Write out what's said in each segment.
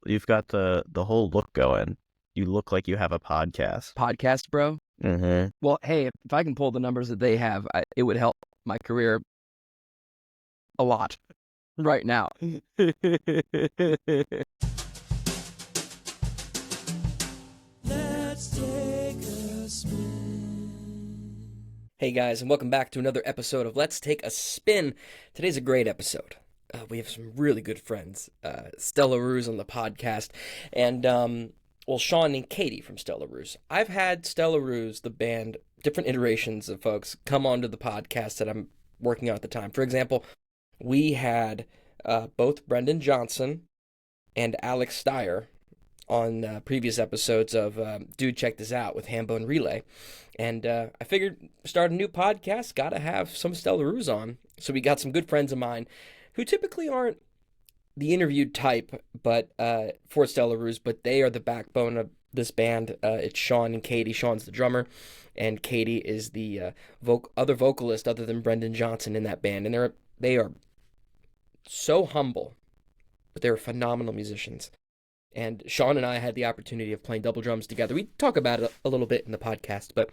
you've got the whole look going. You look like you have a podcast. Podcast, bro. Mm-hmm. Well, hey, if I can pull the numbers that they have, it would help my career a lot right now. Let's take a spin. Hey guys, and welcome back to another episode of Let's Take a Spin. Today's a great episode. We have some really good friends. Stella Ruze on the podcast, and Sean and Katie from Stella Ruze. I've had Stella Ruze, the band, different iterations of folks come onto the podcast that I'm working on at the time. For example, we had both Brendan Johnson and Alex Steyer on previous episodes of Dude Check This Out with Hambone Relay. And I figured start a new podcast, gotta have some Stella Ruze on. So we got some good friends of mine who typically aren't the interviewed type, but for Stella Ruze, but they are the backbone of this band. It's Sean and Katie. Sean's the drummer, and Katie is the other vocalist other than Brendan Johnson in that band. And they are so humble, but they're phenomenal musicians. And Sean and I had the opportunity of playing double drums together. We talk about it a little bit in the podcast, but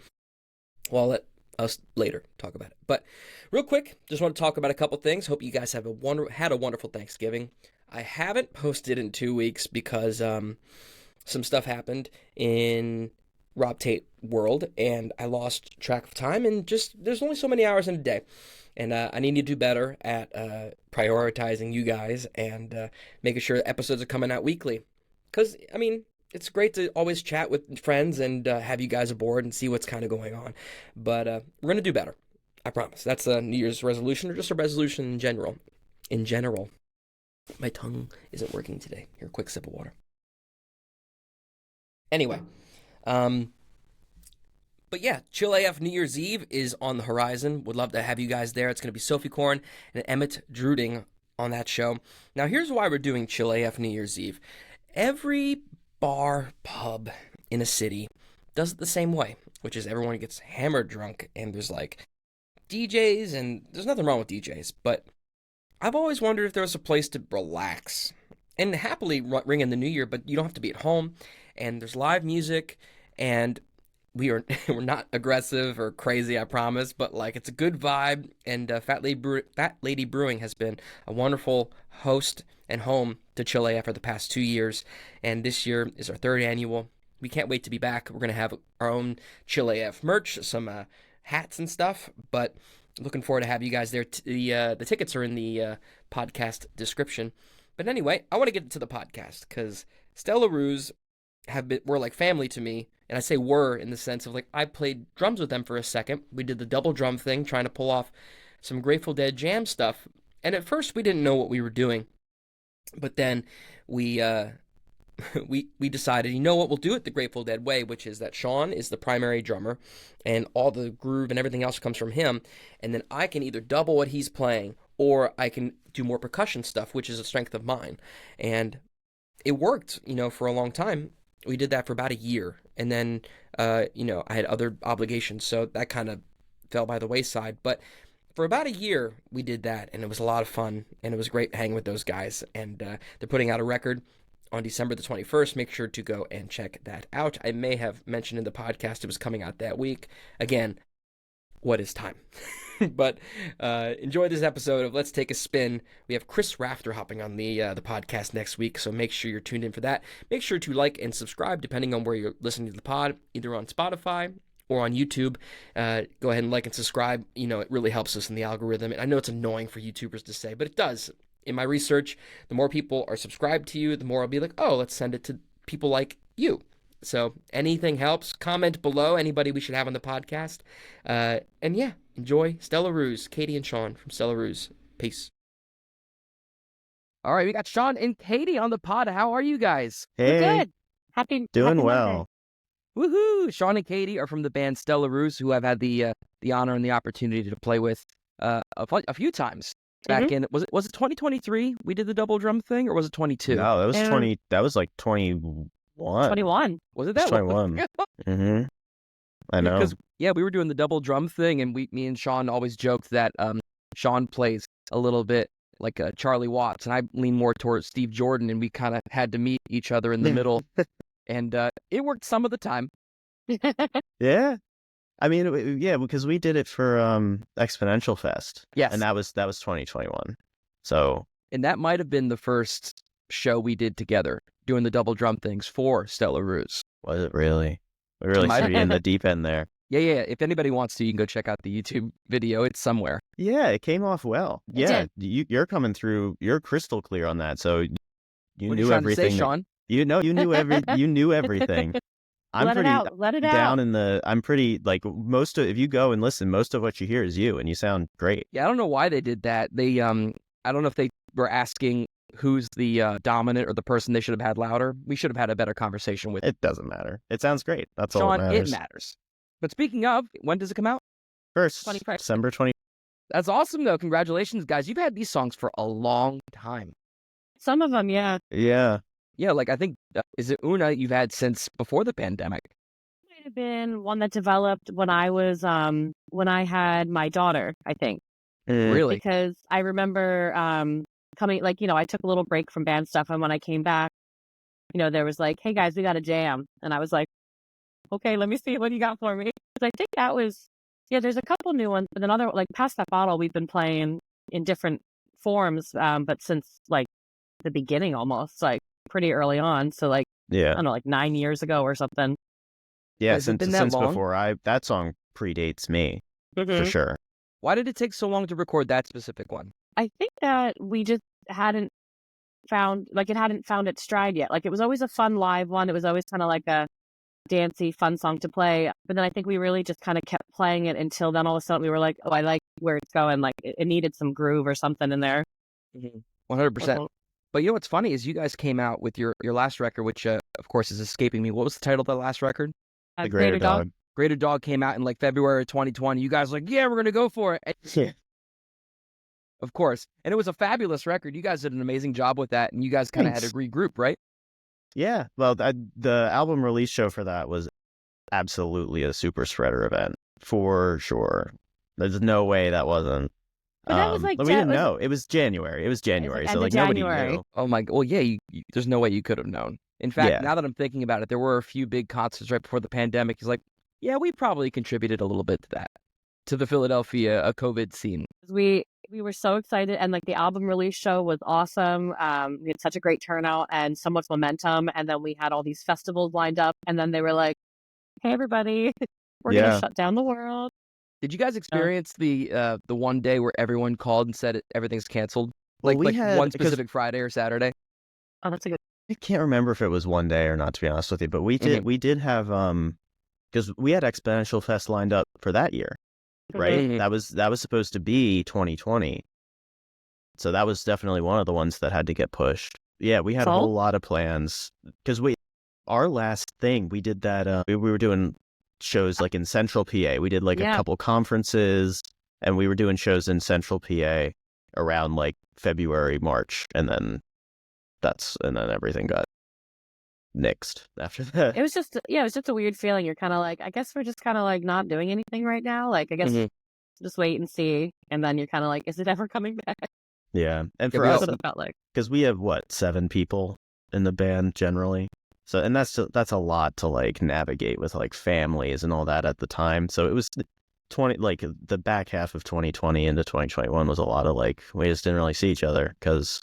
I'll let us later talk about it. But real quick, just want to talk about a couple things. Hope you guys have had a wonderful Thanksgiving. I haven't posted in 2 weeks because some stuff happened in Rob Tait world, and I lost track of time, and just there's only so many hours in a day. And I need to do better at prioritizing you guys and making sure episodes are coming out weekly. Because, I mean, it's great to always chat with friends and have you guys aboard and see what's kind of going on. But we're going to do better. I promise. That's a New Year's resolution, or just a resolution in general. In general. My tongue isn't working today. Here, a quick sip of water. Anyway. But yeah, Chill AF New Year's Eve is on the horizon. Would love to have you guys there. It's going to be Sophie Korn and Emmett Druding on that show. Now, here's why we're doing Chill AF New Year's Eve. Every bar, pub in a city does it the same way, which is everyone gets hammered drunk, and there's like DJs, and there's nothing wrong with DJs, but I've always wondered if there was a place to relax and happily ring in the new year, but you don't have to be at home, and there's live music, and we're not aggressive or crazy, I promise, but like it's a good vibe, and Fat Lady Brewing has been a wonderful host and home to Chill AF for the past 2 years, and this year is our third annual. We can't wait to be back. We're going to have our own Chill AF merch, some hats and stuff, but looking forward to have you guys there. The tickets are in the podcast description. But anyway, I want to get to the podcast because Stella Ruze were like family to me, and I say were in the sense of like I played drums with them for a second. We did the double drum thing, trying to pull off some Grateful Dead jam stuff, and at first we didn't know what we were doing. But then we decided, you know what, we'll do it the Grateful Dead way, which is that Sean is the primary drummer, and all the groove and everything else comes from him, and then I can either double what he's playing, or I can do more percussion stuff, which is a strength of mine. And it worked, for a long time. We did that for about a year, and then, I had other obligations, so that kind of fell by the wayside, but for about a year, we did that, and it was a lot of fun, and it was great hanging with those guys, and they're putting out a record on December the 21st. Make sure to go and check that out. I may have mentioned in the podcast it was coming out that week. Again, what is time? But enjoy this episode of Let's Take a Spin. We have Chris Rafter hopping on the podcast next week, so make sure you're tuned in for that. Make sure to like and subscribe, depending on where you're listening to the pod, either on Spotify or on YouTube. Go ahead and like and subscribe. It really helps us in the algorithm. And I know it's annoying for YouTubers to say, but it does. In my research, the more people are subscribed to you, the more I'll be like, oh, let's send it to people like you. So anything helps. Comment below anybody we should have on the podcast. And yeah, enjoy Stella Ruze, Katie and Sean from Stella Ruze. Peace. All right, we got Sean and Katie on the pod. How are you guys? Hey, We're good. Happy doing Monday. well. Woohoo! Sean and Katie are from the band Stella Ruze, who I've had the honor and the opportunity to play with a few times. Back in was it 2023 we did the double drum thing, or was it 22? No, that was Um, 20. That was like 21. 21. Was it It's that 21. Mm-hmm. I know. Because yeah, we were doing the double drum thing, and me and Sean always joked that Sean plays a little bit like Charlie Watts, and I lean more towards Steve Jordan, and we kind of had to meet each other in the middle, and it worked some of the time. Yeah. I mean, yeah, because we did it for Exponential Fest. Yes. And that was 2021. So. And that might have been the first show we did together, doing the double drum things for Stella Ruze. Was it really? We really Might have threw you in the deep end there. Yeah. If anybody wants to, you can go check out the YouTube video. It's somewhere. Yeah, it came off well. Yeah, you're coming through. You're crystal clear on that. So you What are knew you trying everything. to say, Sean? You knew everything. I'm Let pretty it out. Let it down out. in the. I'm pretty like if you go and listen, most of what you hear is you, and you sound great. Yeah, I don't know why they did that. They I don't know if they were asking who's the dominant or the person they should have had louder. We should have had a better conversation with It doesn't matter. It sounds great. That's all Sean. that matters. It matters. But speaking of, when does it come out? First, 21st. December 20. That's awesome, though. Congratulations, guys. You've had these songs for a long time. Some of them, yeah. Yeah. Yeah, like I think, is it Una you've had since before the pandemic? Might have been one that developed when when I had my daughter, I think. Really? Because I remember coming, like, I took a little break from band stuff, and when I came back, there was like, hey guys, we got a jam. And I was like, okay, let me see what you got for me. 'Cause I think that was, there's a couple new ones, but another, like, Pass That Bottle, we've been playing in different forms, but since like the beginning almost, like pretty early on. So like, I Yeah. don't know, like 9 years ago or something. Yeah. Has it Since been that long? before that song predates me for sure. Why did it take so long to record that specific one? I think that we just hadn't it hadn't found its stride yet. Like, it was always a fun live one. It was always kind of like a dancey, fun song to play. But then I think we really just kind of kept playing it until then all of a sudden we were like, oh, I like where it's going. Like, it needed some groove or something in there. 100%. But you know what's funny is you guys came out with your last record, which of course is escaping me. What was the title of the last record? The Greater Dog. Greater Dog came out in like February of 2020. You guys were like, yeah, we're gonna go for it. Yeah. Of course. And it was a fabulous record. You guys did an amazing job with that, and you guys kind of had to regroup, right? Yeah. Well, the album release show for that was absolutely a super spreader event for sure. There's no way that wasn't. But that was like but we didn't know. It was January. It was January. end So of like nobody January. knew. Oh my, well, yeah, there's no way you could have known. In fact, Yeah. now that I'm thinking about it, there were a few big concerts right before the pandemic. He's like, yeah, we probably contributed a little bit to that, to the Philadelphia COVID scene. We were so excited, and like the album release show was awesome. We had such a great turnout and so much momentum, and then we had all these festivals lined up, and then they were like, "Hey, everybody, we're Yeah. gonna shut down the world." Did you guys experience the one day where everyone called and said everything's canceled? Well, Like we like had- one because- specific Friday or Saturday? Oh, that's a good. I can't remember if it was one day or not, to be honest with you. But we did have because we had Exponential Fest lined up for that year, right? Mhm. That was supposed to be 2020. So that was definitely one of the ones that had to get pushed. Yeah, we had a So? whole lot of plans because our last thing we did that we were doing shows like in Central PA. We did like a Yeah. couple conferences, and we were doing shows in Central PA around like February, March, and then everything got nixed after that. It was just a weird feeling. You're kind of like, I guess we're just kind of like not doing anything right now. Like, I guess Mhm. just wait and see, and then you're kind of like, is it ever coming back? Yeah, and Yeah, for we us, That's what it felt like. because we have 7 people in the band generally, so and that's a lot to like navigate with like families and all that at the time. So it was 20 like the back half of 2020 into 2021 was a lot of like we just didn't really see each other because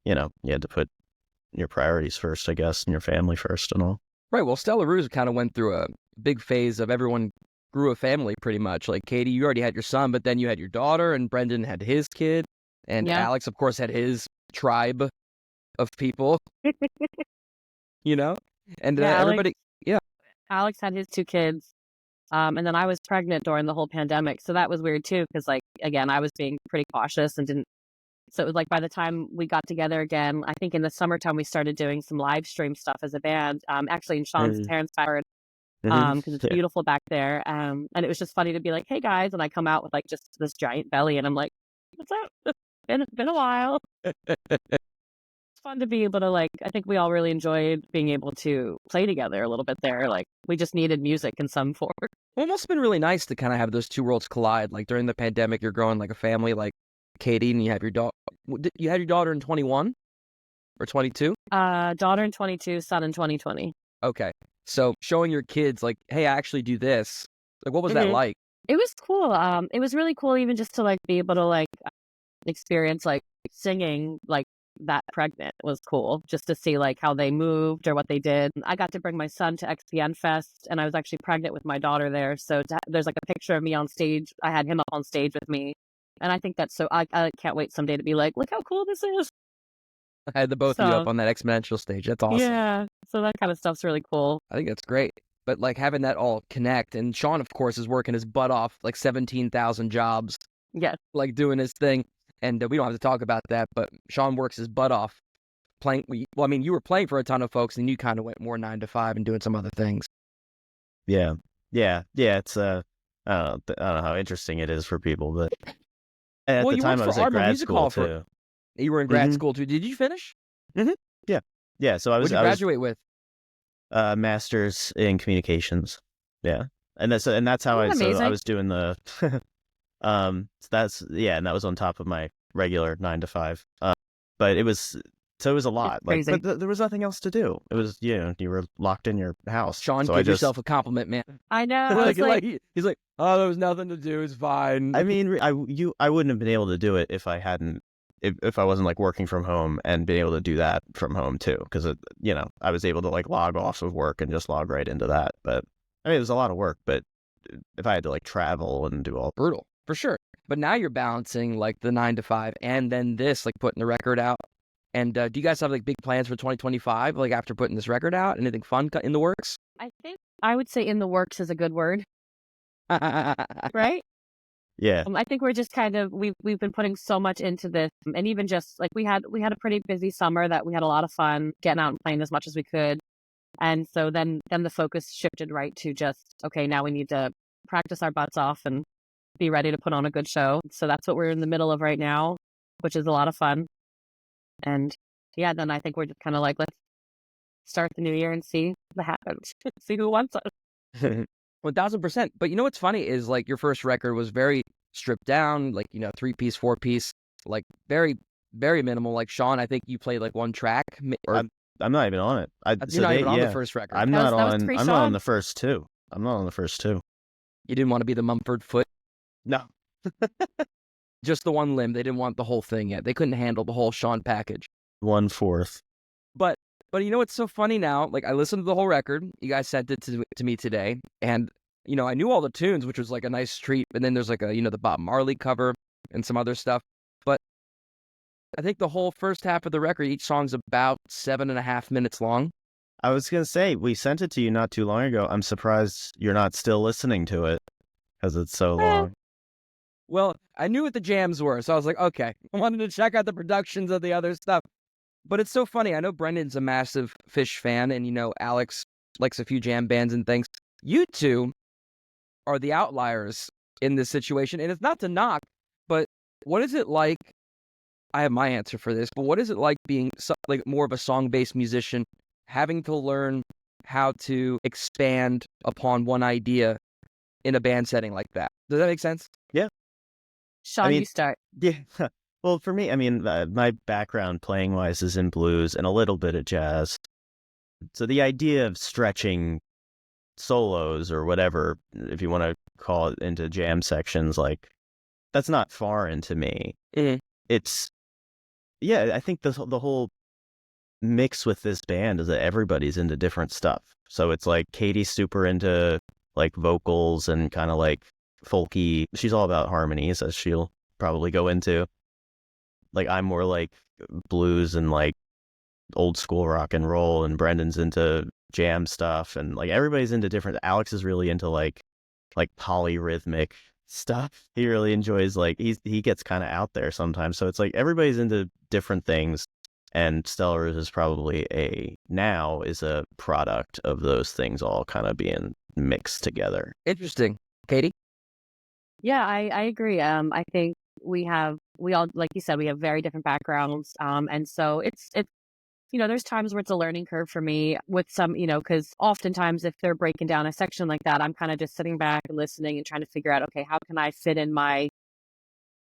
you had to put your priorities first, I guess, and your family first and all. Right. Well, Stella Ruze kind of went through a big phase of everyone grew a family pretty much. Like Katie, you already had your son, but then you had your daughter, and Brendan had his kid, and Yeah. Alex, of course, had his tribe of people. And Yeah, Alex- everybody. Alex had his 2 kids, and then I was pregnant during the whole pandemic, so that was weird too. Because like again, I was being pretty cautious and didn't. So it was like by the time we got together again, I think in the summertime we started doing some live stream stuff as a band. Actually in Sean's parents' backyard, because it's Yeah. beautiful back there. And it was just funny to be like, "Hey guys," and I come out with like just this giant belly, and I'm like, "What's up? Been a while." It's fun to be able to like. I think we all really enjoyed being able to play together a little bit there. Like we just needed music in some form. Well, it must have been really nice to kind of have those two worlds collide. Like during the pandemic, you're growing like a family, like Katie, and you have your You had your daughter in 21 or 22? Daughter in 22, son in 2020. Okay. So showing your kids like, hey, I actually do this. Like, what was that Mhm. like? It was cool. It was really cool even just to like be able to like experience like singing like that pregnant was cool just to see like how they moved or what they did. I got to bring my son to XPN Fest and I was actually pregnant with my daughter there. So there's like a picture of me on stage. I had him up on stage with me. And I think that's so, I can't wait someday to be like, look how cool this is. I had the both of you So, up on that exponential stage. That's awesome. yeah. So that kind of stuff's really cool. I think that's great. But like having that all connect, and Sean, of course, is working his butt off, like 17,000 jobs, Yes. like doing his thing. And we don't have to talk about that, but Sean works his butt off playing. Well, I mean, you were playing for a ton of folks, and you kind of went more 9 to 5 and doing some other things. Yeah. It's I don't know how interesting it is for people, but at Well, the you time worked I for was at Ardmore grad Music school Hall too. You were in grad Mhm. school too. Did you finish? Yeah. So I What was did you graduate with? master's in communications. Yeah, and that's how Isn't that I amazing? was doing the so that's and that was on top of my regular 9 to 5. But it was a lot. Like, crazy. but there was nothing else to do. It was you were locked in your house. Sean, so I give just yourself a compliment, man. I know. I like, was like, he's like, oh, there was nothing to do. It's fine. I mean, I wouldn't have been able to do it if I hadn't if I wasn't like working from home and being able to do that from home too, because I was able to like log off of work and just log right into that. But I mean, it was a lot of work. But if I had to like travel and do all Brutal, for sure. But now you're balancing like the 9 to 5 and then this, like putting the record out. And do you guys have like big plans for 2025? Like after putting this record out, anything fun in the works? I think I would say in the works is a good word, right? yeah. I think we're just kind of we've been putting so much into this, and even just like we had a pretty busy summer that we had a lot of fun getting out and playing as much as we could, and so then the focus shifted right to just okay, now we need to practice our butts off and be ready to put on a good show. So that's what we're in the middle of right now, which is a lot of fun. And yeah, then I think we're just kind of like let's start the new year and see what happens, see who wants us. 1000%. But you know what's funny is like your first record was very stripped down, like 3-piece, 4-piece, like very, very minimal. Like Sean, I think you played like one track, or I'm not even on it. you're not even on the first record. I'm That not was on. I'm pre-Sean. not on the first two. I'm not on the first two. You didn't want to be the Mumford Foot, No. just the one limb. They didn't want the whole thing yet. They couldn't handle the whole Sean package. 1/4. But you know what's so funny now? Like I listened to the whole record. You guys sent it to me today, and I knew all the tunes, which was like a nice treat. And then there's like a the Bob Marley cover and some other stuff. But I think the whole first half of the record, each song's about 7.5 minutes long. I was gonna say we sent it to you not too long ago. I'm surprised you're not still listening to it because it's so long. Well, I knew what the jams were, so I was like, okay. I wanted to check out the productions of the other stuff. But it's so funny. I know Brendan's a massive Fish fan, and Alex likes a few jam bands and things. You two are the outliers in this situation, and it's not to knock, but what is it like? I have my answer for this, but what is it like being like more of a song-based musician, having to learn how to expand upon one idea in a band setting like that? Does that make sense? Sean, mean- you start. Yeah. Well, for me, I mean, my background playing wise is in blues and a little bit of jazz. So the idea of stretching solos or whatever, if you want to call it, into jam sections, like that's not foreign to me. Mhm. It's I think the whole mix with this band is that everybody's into different stuff. So it's like Katie's super into like vocals and kind of like folky. She's all about harmonies, as she'll probably go into. Like I'm more like blues and like old school rock and roll, and Brendan's into jam stuff, and like everybody's into different. Alex is really into like polyrhythmic stuff. He really enjoys like he gets kind of out there sometimes. So it's like everybody's into different things, and Stella Ruze is probably is a product of those things all kind of being mixed together. Interesting. Katie? Yeah, I agree. I think we all, like you said, we have very different backgrounds. And so it's there's times where it's a learning curve for me with some, because oftentimes if they're breaking down a section like that, I'm kind of just sitting back and listening and trying to figure out, okay, how can I fit in my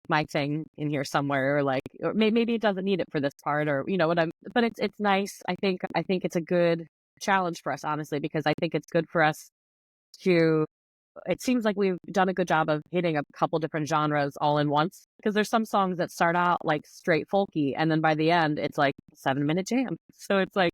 my thing in here somewhere, or like, or maybe it doesn't need it for this part, or what I'm. But it's nice. I think it's a good challenge for us, honestly, because I think it's good for us to. It seems like we've done a good job of hitting a couple different genres all in once. Because there's some songs that start out like straight folky, and then by the end it's like 7-minute jam. So it's like,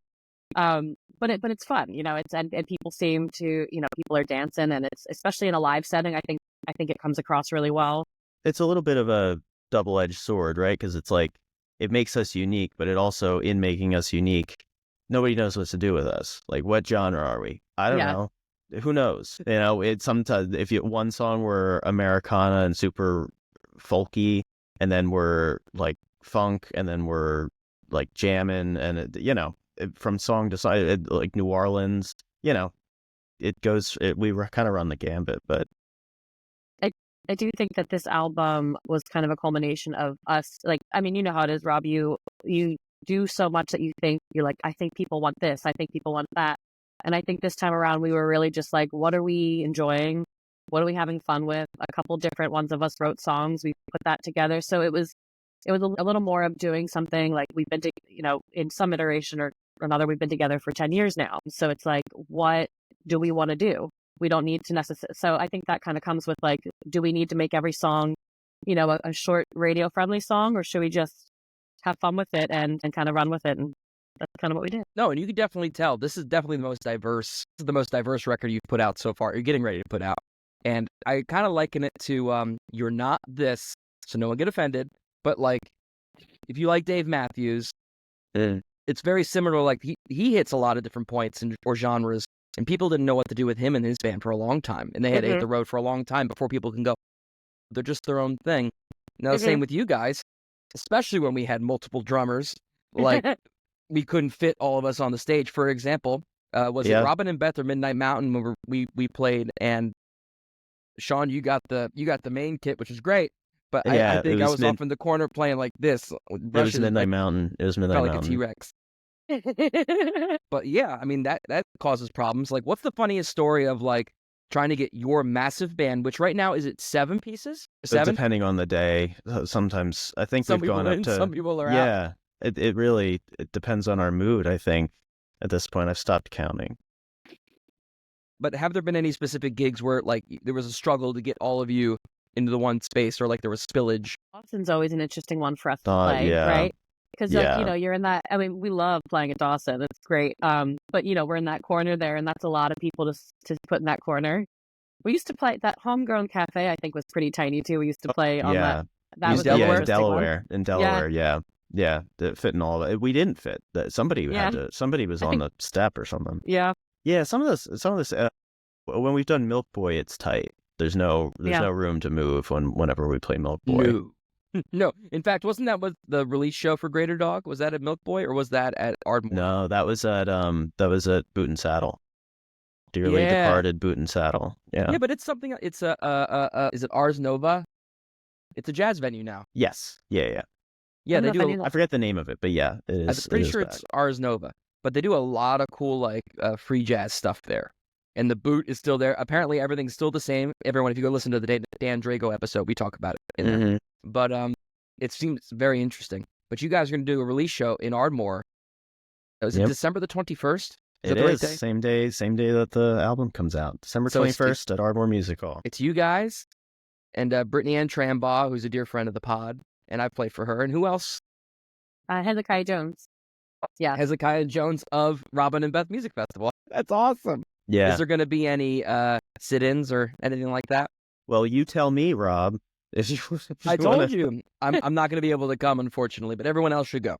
but it's fun, It's and people seem to, people are dancing, and it's especially in a live setting. I think it comes across really well. It's a little bit of a double-edged sword, right? Because it's like it makes us unique, but it also, in making us unique, nobody knows what to do with us. Like, what genre are we? I don't Yeah. know. Who knows? It's sometimes if one song were Americana and super folky, and then we're like funk, and then we're like jamming, and from song to song, like New Orleans, it goes. We kind of run the gambit, but I do think that this album was kind of a culmination of us. Like, I mean, you know how it is, Rob. You do so much that you're like, I think people want this. I think people want that. And I think this time around, we were really just like, what are we enjoying? What are we having fun with? A couple different ones of us wrote songs. We put that together. So it was a little more of doing something like we've been, in some iteration or another, we've been together for 10 years now. So it's like, what do we want to do? We don't need to necessarily. So I think that kind of comes with like, do we need to make every song, a short radio friendly song, or should we just have fun with it and kind of run with it? And that's kind of what we did. No, and you can definitely tell this is definitely the most diverse. This is the most diverse record you've put out so far. You're getting ready to put out, and I kind of liken it to you're not this, so no one get offended. But like, if you like Dave Matthews, it's very similar to like he hits a lot of different points or genres, and people didn't know what to do with him and his band for a long time, and they had to hit the road for a long time before people can go. They're just their own thing. Now the same with you guys, especially when we had multiple drummers, like. We couldn't fit all of us on the stage. For example, was it Robin and Beth or Midnight Mountain when we played? And Sean, you got the main kit, which was great. But I think I was off in the corner playing like this. It was Midnight Mountain. It was Midnight Mountain. Like a T-Rex. But yeah, I mean that causes problems. Like, what's the funniest story of like trying to get your massive band, which right now is it 7 pieces? 7? Depending on the day. Sometimes I think we've gone up to some people are out. Yeah. It really depends on our mood, I think. At this point, I've stopped counting. But have there been any specific gigs where like there was a struggle to get all of you into the one space, or like there was spillage? Dawson's always an interesting one for us to play, right? Because you're in that. I mean, we love playing at Dawson; it's great. But we're in that corner there, and that's a lot of people to put in that corner. We used to play that Homegrown Cafe. I think was pretty tiny too. We used to play on that. That was Delaware. In Delaware, yeah, that fit in all of it. We didn't fit. That somebody was on the step or something. Yeah. Some of this. When we've done Milk Boy, it's tight. There's no room to move whenever we play Milk Boy. No. In fact, wasn't that what the release show for Greater Dog? Was that at Milk Boy or was that at Ardmore? No, that was at Boot and Saddle. Dearly departed Boot and Saddle. Yeah. Yeah, but it's something. It's is it Ars Nova? It's a jazz venue now. Yes. Yeah. Yeah, they do. I forget the name of it, but yeah, it is. I'm pretty sure it's Ars Nova, but they do a lot of cool like free jazz stuff there. And the boot is still there. Apparently, everything's still the same. Everyone, if you go listen to the Dan Drago episode, we talk about it in there. But it seems very interesting. But you guys are going to do a release show in Ardmore. Is it December the 21st? It is. Same day that the album comes out. December 21st at Ardmore Music Hall. It's you guys and Brittany Ann Trambaugh, who's a dear friend of the pod. And I play for her. And who else? Hezekiah Jones. Yeah. Hezekiah Jones of Robin and Beth Music Festival. That's awesome. Yeah. Is there going to be any sit-ins or anything like that? Well, you tell me, Rob. I told you. I'm not going to be able to come, unfortunately, but everyone else should go.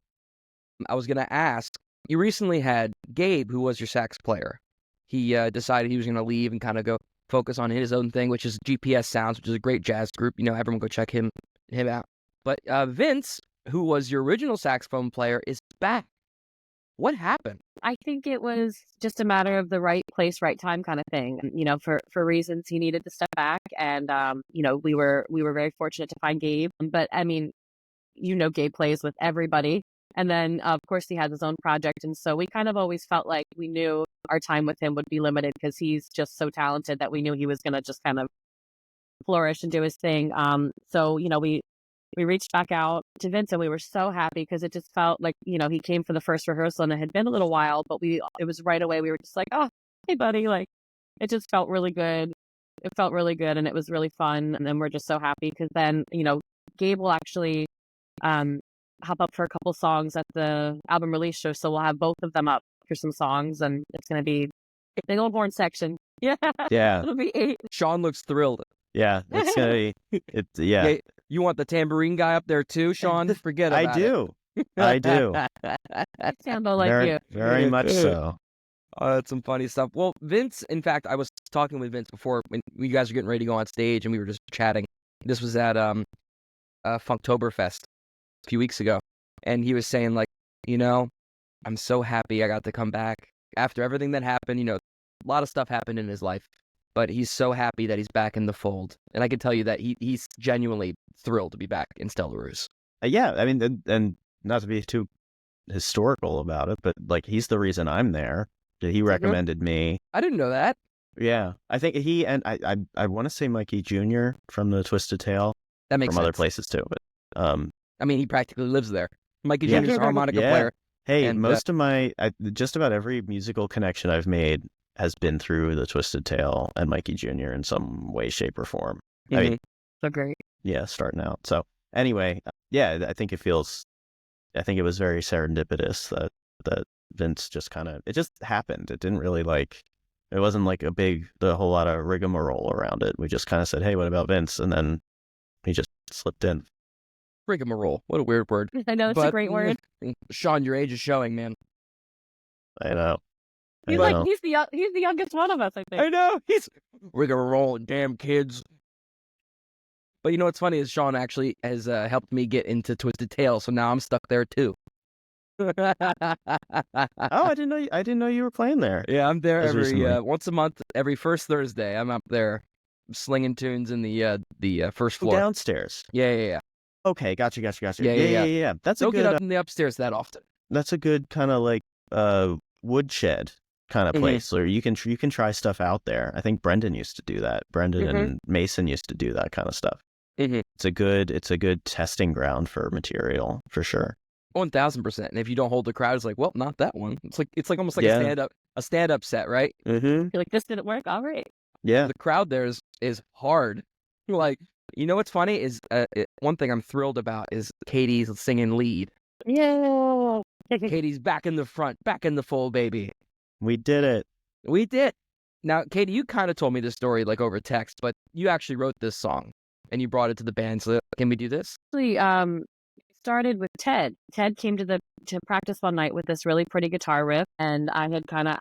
I was going to ask, you recently had Gabe, who was your sax player. He decided he was going to leave and kind of go focus on his own thing, which is GPS Sounds, which is a great jazz group. Everyone go check him out. But Vince, who was your original saxophone player, is back. What happened? I think it was just a matter of the right place, right time kind of thing. For reasons he needed to step back, and we were very fortunate to find Gabe. But I mean, Gabe plays with everybody, and then of course he has his own project, and so we kind of always felt like we knew our time with him would be limited because he's just so talented that we knew he was going to just kind of flourish and do his thing. So we we reached back out to Vince, and we were so happy because it just felt like, he came for the first rehearsal, and it had been a little while, but it was right away. We were just like, oh, hey, buddy. Like, it just felt really good. It felt really good, and it was really fun. And then we're just so happy because then, Gabe will actually hop up for a couple songs at the album release show. So we'll have both of them up for some songs, and it's going to be a big old horn section. Yeah. Yeah. It'll be 8. Sean looks thrilled. Yeah. It's gonna be. Yeah. Yeah, you want the tambourine guy up there too, Sean? Forget about I do. I do. Sounded like very, you. very much so. Oh, that's some funny stuff. Well, Vince, in fact, I was talking with Vince before when you guys were getting ready to go on stage, and we were just chatting. This was at Funktoberfest a few weeks ago, and he was saying, like, I'm so happy I got to come back after everything that happened. A lot of stuff happened in his life, but he's so happy that he's back in the fold. And I can tell you that he's genuinely thrilled to be back in Stella Ruze. Yeah, I mean, and not to be too historical about it, but like he's the reason I'm there. He recommended me. I didn't know that. Yeah, I think he and I want to say Mikey Jr. from the Twisted Tail. That makes from sense. other places too, but I mean, he practically lives there. Mikey Yeah. Jr.'s a harmonica Yeah. player. Hey, And, most of just about every musical connection I've made has been through the Twisted Tail and Mikey Jr. in some way, shape, or form. I mean, So great. yeah, starting out. So anyway, yeah, I think it was very serendipitous that Vince just it just happened. It didn't really it wasn't like a whole lot of rigmarole around it. We just kind of said, hey, what about Vince? And then he just slipped in. Rigmarole. What a weird word. I know, it's a great word. Sean, your age is showing, man. I know. He's he's the youngest one of us, I think. I know. He's rigmarole, damn kids. But you know what's funny is Sean actually has helped me get into Twisted Tail, so now I'm stuck there too. Oh, I didn't know you were playing there. Yeah, I'm there As every recently. once a month, every first Thursday. I'm up there slinging tunes in the first floor. Downstairs. Yeah. Okay, gotcha. Yeah. That's Don't a get good. up in the upstairs that often. That's a good kind of woodshed kind of Mhm. place where you can try stuff out there. I think Brendan used to do that. Brendan Mhm. and Mason used to do that kind of stuff. Mhm. It's a good testing ground for material for sure. 1000%. And if you don't hold the crowd, it's like, well, not that one. It's like almost like Yeah. a stand up set, right? Mm-hmm. You're like, this didn't work. All right. Yeah. The crowd there is hard. Like, what's funny is one thing I'm thrilled about is Katie's singing lead. Yeah. Katie's back in the front, back in the fold, baby. We did it. We did. Now, Katie, you kind of told me this story like over text, but you actually wrote this song and you brought it to the band. So can we do this? Actually, started with Ted. Ted came to practice one night with this really pretty guitar riff, and I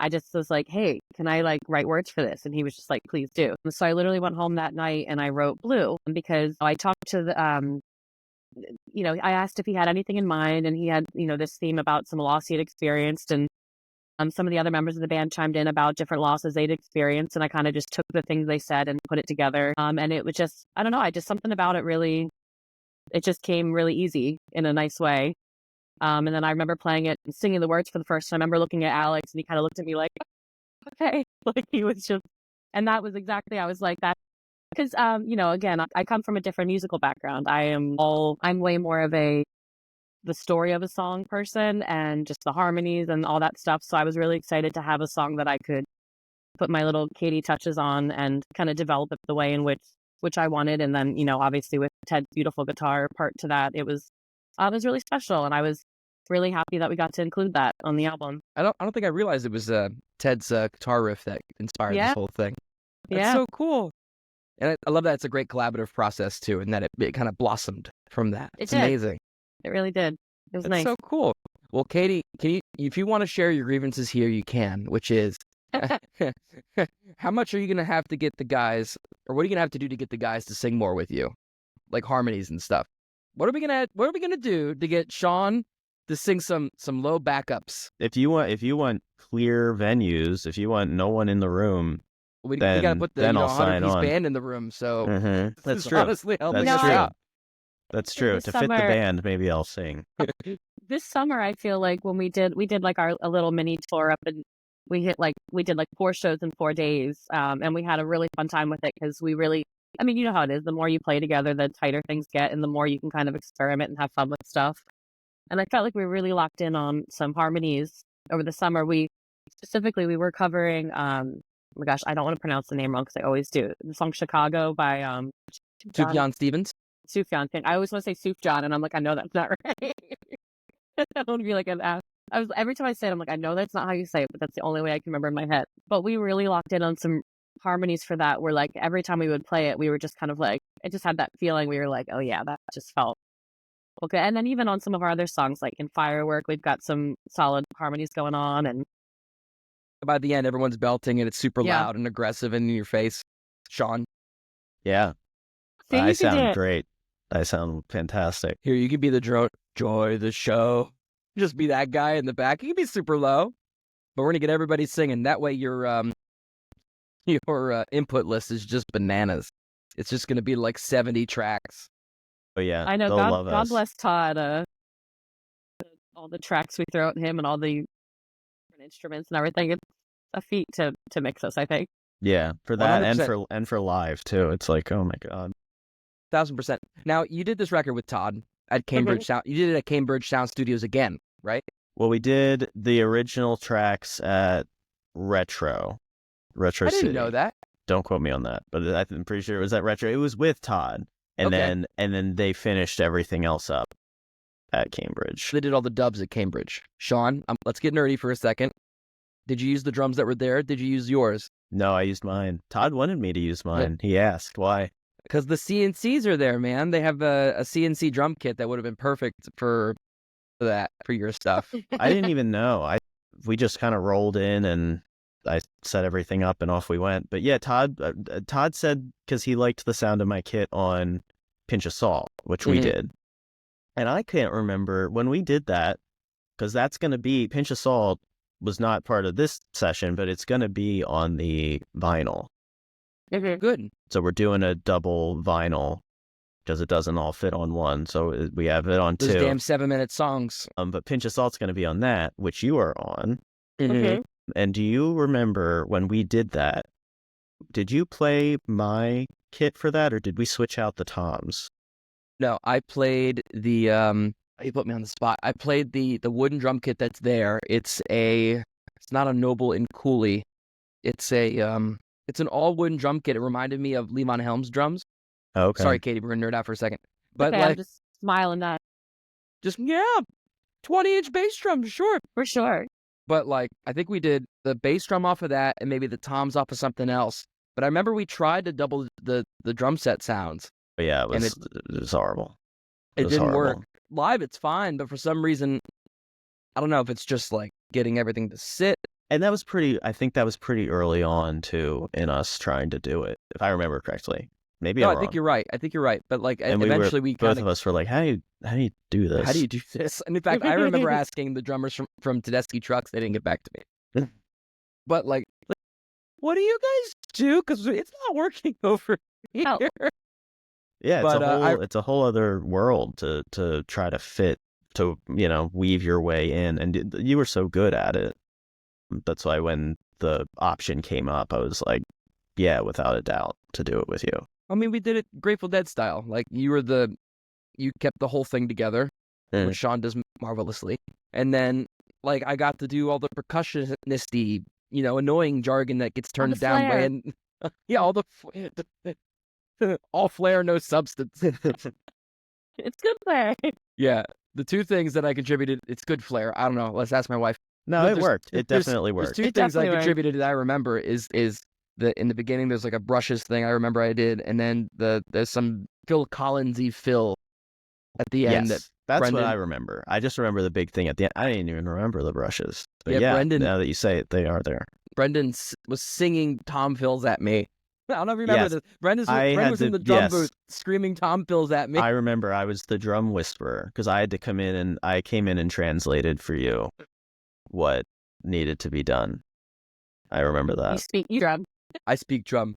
just was like, hey, can I write words for this? And he was just like, please do. And so I literally went home that night and I wrote Blue because I talked to the I asked if he had anything in mind, and he had this theme about some loss he had experienced, and some of the other members of the band chimed in about different losses they'd experienced, and I kind of just took the things they said and put it together. And it was just, I don't know, something about it really, it just came really easy in a nice way. And then I remember playing it and singing the words for the first time. I remember looking at Alex, and he kind of looked at me like, okay, like he was just, and that was exactly, I was like that. Because, again, I come from a different musical background. I'm way more of the story of a song person and just the harmonies and all that stuff. So I was really excited to have a song that I could put my little Katie touches on and kind of develop it the way in which I wanted. And then, obviously with Ted's beautiful guitar part to that, it was really special. And I was really happy that we got to include that on the album. I don't think I realized it was Ted's guitar riff that inspired Yeah. this whole thing. That's Yeah. so cool. And I love that it's a great collaborative process too, and that it kind of blossomed from that. It It's did. amazing. It really did. It was That's nice. so cool. Well, Katie, if you want to share your grievances here, you can, which is how much are you going to have to get the guys, or what are you going to have to do to get the guys to sing more with you? Like harmonies and stuff. What are we going to do to get Sean to sing some low backups? If you want clear venues, if you want no one in the room, We got to put the then I'll sign 100-piece on. band in the room, so That's this is true. honestly helping That's us true. out. That's true. This To fit the summer- band, maybe I'll sing. This summer, I feel like when we did like a little mini tour up, and we did like 4 shows in 4 days, and we had a really fun time with it because we really I mean, you know how it is. The more you play together, the tighter things get, and the more you can kind of experiment and have fun with stuff. And I felt like we were really locked in on some harmonies over the summer. We were covering, oh my gosh, I don't want to pronounce the name wrong because I always do. The song Chicago by Sufjan Stevens. Sufjan. I always want to say Sufjan, and I'm like, I know that's not right. I don't want to be like an ass. Every time I say it, I'm like, I know that's not how you say it, but that's the only way I can remember in my head. But we really locked in on some harmonies for that, where like every time we would play it, we were just kind of like, it just had that feeling. We were like, oh yeah, that just felt okay. And then even on some of our other songs, like in Firework, we've got some solid harmonies going on. And By the end, everyone's belting and it's super Yeah. loud and aggressive and in your face. Sean, Yeah, See, I you can do sound it. great. I sound fantastic. here, you can be the joy the show. Just be that guy in the back. You can be super low, but we're going to get everybody singing. That way your input list is just bananas. It's just going to be like 70 tracks. But yeah, I know. they'll love God us. bless Todd. All the tracks we throw at him and all the different instruments and everything. It's a feat to mix us, I think. Yeah, for that 100%. and for live too. It's like, oh my god. 1,000%. Now, you did this record with Todd at Cambridge Sound. You did it at Cambridge Sound Studios again, right? Well, we did the original tracks at Retro I didn't City. know that. Don't quote me on that, but I'm pretty sure it was at Retro. It was with Todd, and Okay. then they finished everything else up at Cambridge. They did all the dubs at Cambridge. Sean, let's get nerdy for a second. Did you use the drums that were there? Did you use yours? No, I used mine. Todd wanted me to use mine. He asked why. Because the CNCs are there, man. They have a CNC drum kit that would have been perfect for your stuff. I didn't even know. We just kind of rolled in and I set everything up and off we went. But yeah, Todd said because he liked the sound of my kit on Pinch of Salt, which we Mhm. did. And I can't remember when we did that because that's going to be Pinch of Salt was not part of this session, but it's going to be on the vinyl. Good. So we're doing a double vinyl because it doesn't all fit on one. So we have it on Those two. damn 7-minute songs. But Pinch of Salt's going to be on that, which you are on. Mhm. And do you remember when we did that? Did you play my kit for that, or did we switch out the toms? No, I played the you put me on the spot. I played the wooden drum kit that's there. It's not a Noble and Cooley. It's an all wooden drum kit. It reminded me of Levon Helm's drums. Okay. Sorry, Katie, we're gonna nerd out for a second. But Okay, I'm like just smiling that 20-inch bass drum, sure. for sure. But like I think we did the bass drum off of that and maybe the toms off of something else. But I remember we tried to double the drum set sounds. But yeah, And it was horrible. It was didn't horrible. work. Live, it's fine, but for some reason, I don't know if it's just like getting everything to sit. And I think that was pretty early on too in us trying to do it, if I remember correctly. Maybe No, I'm I think wrong. you're right. I think you're right. But like And eventually we both kind of of, us were like, how do you do this? how do you do this? And in fact, I remember asking the drummers from Tedeschi Trucks. They didn't get back to me. But like, what do you guys do? Because it's not working over here. Help. Yeah, But, it's a whole other world to try to fit, to weave your way in, and you were so good at it. That's why when the option came up, I was like, yeah, without a doubt, to do it with you. I mean, we did it Grateful Dead style. Like you kept the whole thing together, which Sean does marvelously. And then like I got to do all the percussionisty, annoying jargon that gets turned down flair. way and yeah, all the all flair, no substance. It's good flair. Yeah, the two things that I contributed, it's good flair. I don't know. Let's ask my wife. No, But it there's- worked. It there's- definitely There's worked. two It things I definitely worked. contributed that I remember is that in the beginning there's like a brushes thing I remember I did, and then there's some Phil Collins-y fill at the end. Yes, that's what Brendan- I remember. I just remember the big thing at the end. I didn't even remember the brushes. But Yeah, yeah, Brendan- now that you say it, they are there. Brendan was singing Tom Fills at me. I don't know if you remember Yes. this. Brendan I was had in the to- drum yes. booth screaming Tom Fills at me. I remember I was the drum whisperer because I had to come in and I came in and translated for you what needed to be done. I remember that. You drum. I speak drum.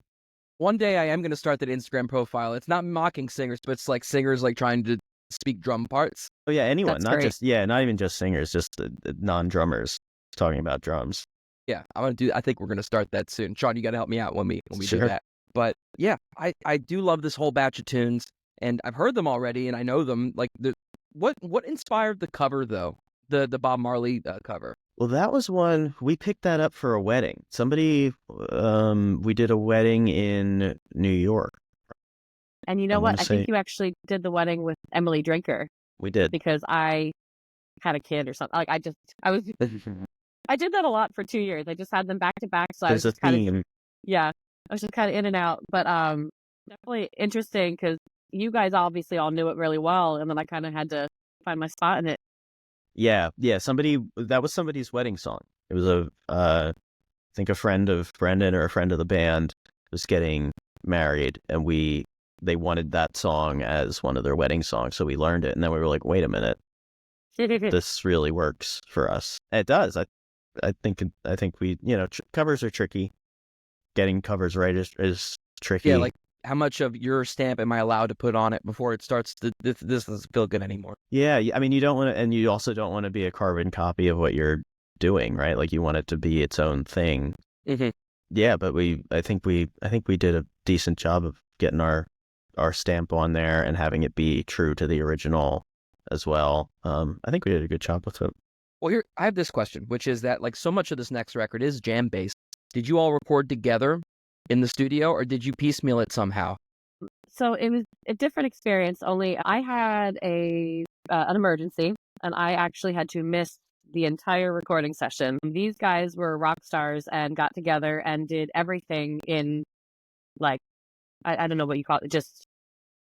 One day I am going to start that Instagram profile. It's not mocking singers, but it's like singers like trying to speak drum parts. Oh yeah, anyone, That's not great. just not even just singers, just non-drummers talking about drums. Yeah, I think we're going to start that soon. Sean, you got to help me out when we do Sure. that. But yeah, I do love this whole batch of tunes, and I've heard them already, and I know them. Like, what inspired the cover though? The Bob Marley cover. Well, that was one we picked that up for a wedding. Somebody, we did a wedding in New York. And you I know want what? to I think say you actually did the wedding with Emily Drinker we did. because I had a kid or something. Like I did that a lot for 2 years. I just had them back to back, so I was There's a just kind of theme. yeah, I was just kind of in and out. But definitely interesting because you guys obviously all knew it really well, and then I kind of had to find my spot in it. Yeah. That was somebody's wedding song. It was I think a friend of Brendan or a friend of the band was getting married, and they wanted that song as one of their wedding songs, so we learned it, and then we were like, wait a minute, this really works for us. And it does. I think we, covers are tricky. Getting covers right is tricky. Yeah, like how much of your stamp am I allowed to put on it before it starts to this doesn't feel good anymore? Yeah, I mean, you don't want to, and you also don't want to be a carbon copy of what you're doing, right? Like you want it to be its own thing. Mm-hmm. Yeah, but I think we did a decent job of getting our stamp on there and having it be true to the original as well. I think we did a good job with it. Well, here I have this question, which is that like so much of this next record is jam based. Did you all record together in the studio, or did you piecemeal it somehow? So it was a different experience. Only I had an emergency, and I actually had to miss the entire recording session. These guys were rock stars and got together and did everything in like I don't know what you call it, just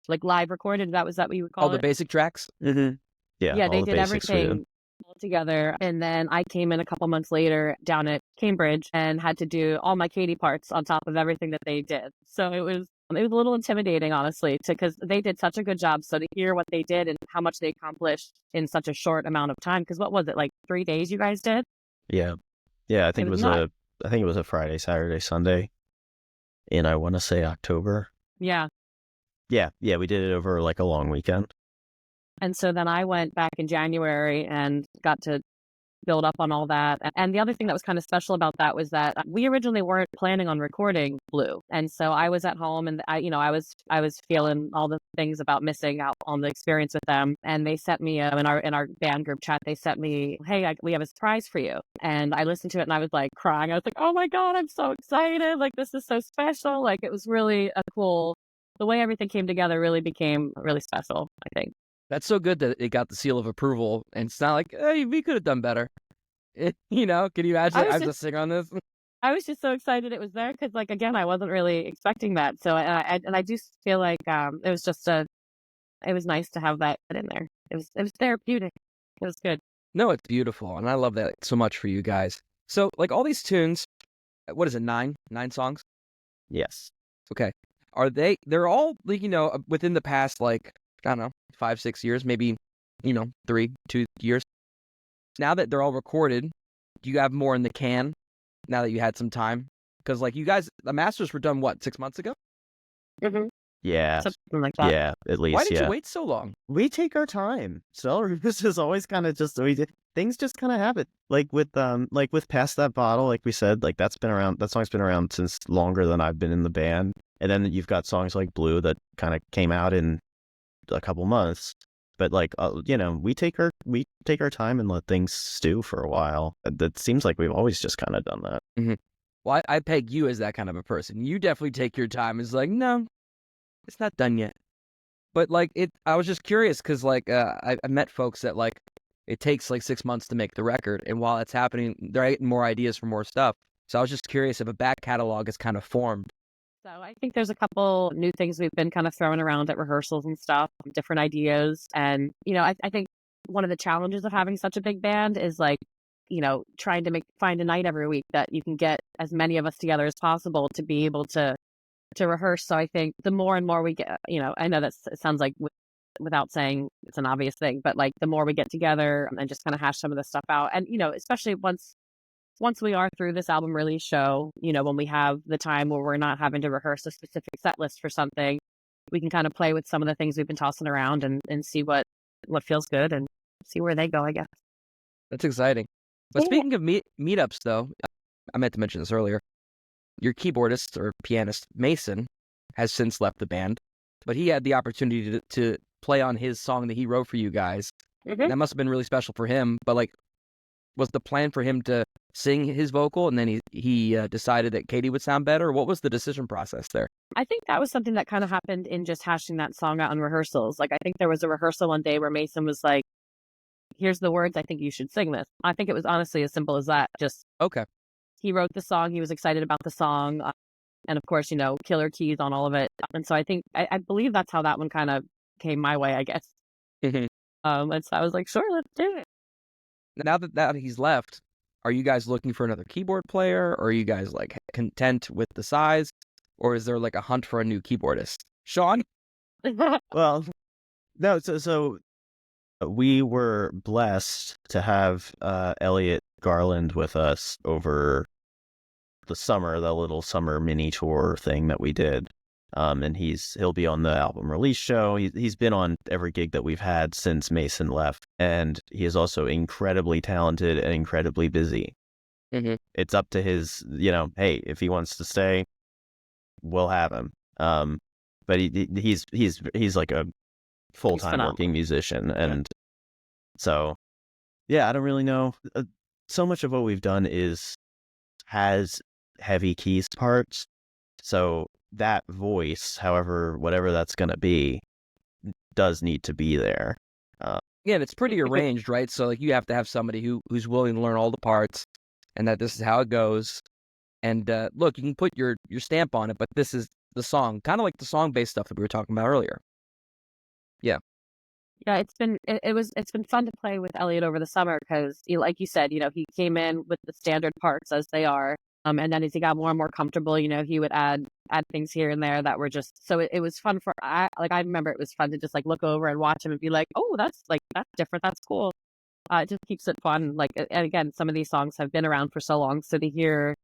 like live recorded. Was that what you would call All the it? basic tracks? Mm-hmm. Yeah, They all the did basics we did. everything all together. And then I came in a couple months later down at Cambridge and had to do all my Katie parts on top of everything that they did. So it was a little intimidating, honestly, because they did such a good job. So to hear what they did and how much they accomplished in such a short amount of time, because what was it, like 3 days you guys did? Yeah, I think it was nuts. a Friday, Saturday, Sunday, in I want to say October. Yeah. Yeah, we did it over like a long weekend. And so then I went back in January and got to build up on all that. And the other thing that was kind of special about that was that we originally weren't planning on recording Blue. And so I was at home and I was feeling all the things about missing out on the experience with them. And they sent me in our band group chat, they sent me, hey, we have a surprise for you. And I listened to it and I was like crying. I was like, oh my God, I'm so excited. Like, this is so special. Like, it was really the way everything came together really became really special, I think. That's so good that it got the seal of approval, and it's not like, hey, we could have done better. Can you imagine? I was a singer on this. I was just so excited it was there because, like, again, I wasn't really expecting that. So, I do feel like it was just it was nice to have that in there. It was therapeutic. It was good. No, it's beautiful, and I love that so much for you guys. So, like, all these tunes, what is it, 9 songs? Yes. Okay. They're all, like, within the past, like, I don't know, 5-6 years, maybe, 2 years. Now that they're all recorded, do you have more in the can now that you had some time? Because, like, you guys, the masters were done, what, 6 months ago? Mm-hmm. Yeah. Something like that. Yeah, at least. Why did you wait so long? We take our time. Stella Ruze is always kind of just things just kind of happen. Like with Pass That Bottle, like we said, like that song's been around since longer than I've been in the band. And then you've got songs like Blue that kind of came out in a couple months. But like we take our time and let things stew for a while. It seems like we've always just kind of done that. Mm-hmm. Well, I peg you as that kind of a person. You definitely take your time. It's like, no, it's not done yet. But like I was just curious because like I met folks that like it takes like 6 months to make the record, and while it's happening, they're getting more ideas for more stuff. So I was just curious if a back catalog is kind of formed. So I think there's a couple new things we've been kind of throwing around at rehearsals and stuff, different ideas. And, I think one of the challenges of having such a big band is like, trying to find a night every week that you can get as many of us together as possible to be able to rehearse. So I think the more and more we get, I know that sounds like without saying it's an obvious thing, but like the more we get together and just kind of hash some of this stuff out. And, especially once we are through this album release show, when we have the time where we're not having to rehearse a specific set list for something, we can kind of play with some of the things we've been tossing around and see what feels good and see where they go, I guess. That's exciting. But Yeah. speaking of meetups, though, I meant to mention this earlier. your keyboardist or pianist, Mason, has since left the band, but he had the opportunity to play on his song that he wrote for you guys. Mhm. That must have been really special for him. But like, was the plan for him to sing his vocal, and then he decided that Katie would sound better? What was the decision process there? I think that was something that kind of happened in just hashing that song out in rehearsals. Like, I think there was a rehearsal one day where Mason was like, here's the words, I think you should sing this. I think it was honestly as simple as that. Just, Okay. he wrote the song, he was excited about the song, and of course, killer keys on all of it. And so I believe that's how that one kind of came my way, I guess. Mhm. And so I was like, sure, let's do it. Now that he's left, are you guys looking for another keyboard player, or are you guys like content with the size, or is there like a hunt for a new keyboardist? Sean? Well, no. So we were blessed to have Elliot Garland with us over the summer, the little summer mini tour thing that we did. And he'll be on the album release show. He's been on every gig that we've had since Mason left, and he is also incredibly talented and incredibly busy. Mhm. It's up to his, hey, if he wants to stay, we'll have him. But he's like a full-time phenomenal. working musician, and so yeah, I don't really know. So much of what we've done has heavy keys parts, so that voice, whatever that's going to be, does need to be there. Yeah, and it's pretty arranged, right? So like you have to have somebody who's willing to learn all the parts, and that this is how it goes. And look, you can put your stamp on it, but this is the song, kind of like the song-based stuff that we were talking about earlier. Yeah, it's been fun to play with Elliot over the summer because, like you said, he came in with the standard parts as they are, and then as he got more and more comfortable, he would add things here and there that were just so it was fun I remember it was fun to just like look over and watch him and be like, oh, that's different, that's cool. It just keeps it fun. Like, and again, some of these songs have been around for so long, so to hear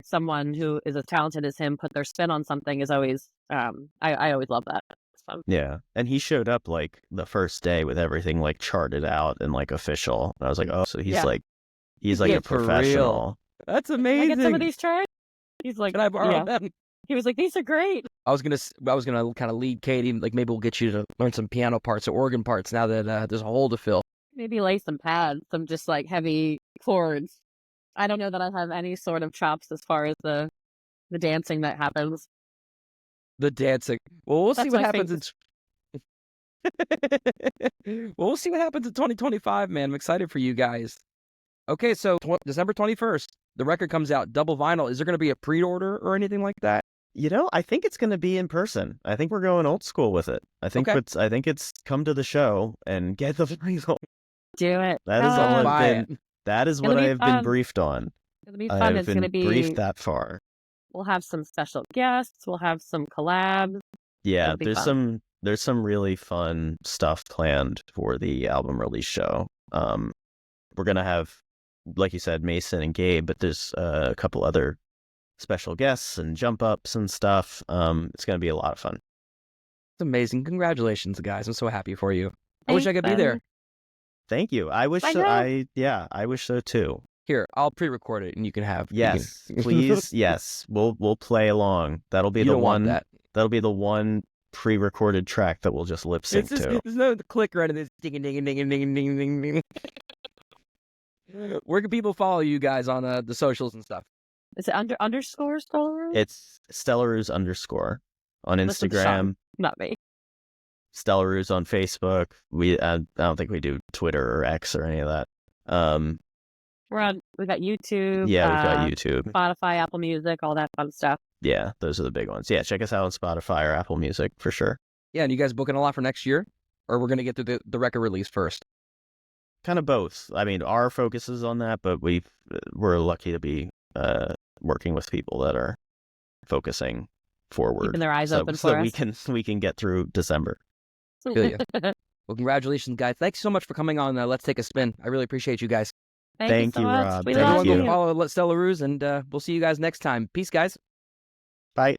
someone who is as talented as him put their spin on something is always I always love that. It's fun. Yeah, and he showed up like the first day with everything like charted out and like official. And I was like, oh, so he's Yeah. like a For real. professional. That's Can I amazing. get some of these tracks? He's like, Can I borrow yeah. them? He was like, these are great. I was gonna kind of lead Katie, like maybe we'll get you to learn some piano parts or organ parts now that there's a hole to fill. Maybe lay some pads, some just like heavy chords. I don't know that I have any sort of chops as far as the dancing that happens. The dancing. Well, we'll see That's what my happens in. Well, we'll see what happens in 2025, man. I'm excited for you guys. Okay, so December 21st, the record comes out, double vinyl. Is there going to be a pre-order or anything like that? I think it's going to be in person. I think we're going old school with it. I think Okay. it's come to the show and get the vinyl. Do it. That is Come all on. I've Buy been. it. That is It'll what I be have been fun. briefed on. It'll be I fun. have It's been gonna be. briefed that far. We'll have some special guests. We'll have some collabs. Yeah, It'll be fun. there's some really fun stuff planned for the album release show. We're gonna have, like you said, Mason and Gabe, but there's a couple other special guests and jump ups and stuff. It's gonna be a lot of fun. It's amazing. Congratulations, guys. I'm so happy for you. I wish I Thanks, could be Ben. there. Thank you. I wish I so. know. I wish so too. Here, I'll pre-record it and you can have. Yes, you can... please. Yes, we'll play along. That'll be You the don't one. want that. That'll be the one pre-recorded track that we'll just lip sync It's just, to. there's no clicker and it's ding ding ding ding ding ding ding. Where can people follow you guys on the socials and stuff? Is it underscore Stella Ruze? It's Stella Ruze _ on Listen to Instagram. Sean, not me. Stella Ruze on Facebook. I don't think we do Twitter or X or any of that. We've got YouTube. Yeah, we've got YouTube. Spotify, Apple Music, all that fun stuff. Yeah, those are the big ones. Yeah, check us out on Spotify or Apple Music for sure. Yeah, and you guys booking a lot for next year? Or we're going to get through the record release first? Kind of both. I mean, our focus is on that, but we're lucky to be working with people that are focusing forward, Keeping their eyes open so for we us. can get through December. Feel ya. Well, congratulations, guys. Thanks so much for coming on Let's Take a Spin. I really appreciate you guys. Thank so you, much. Rob. We Thank love Everyone you. go follow Stella Ruze, and we'll see you guys next time. Peace, guys. Bye.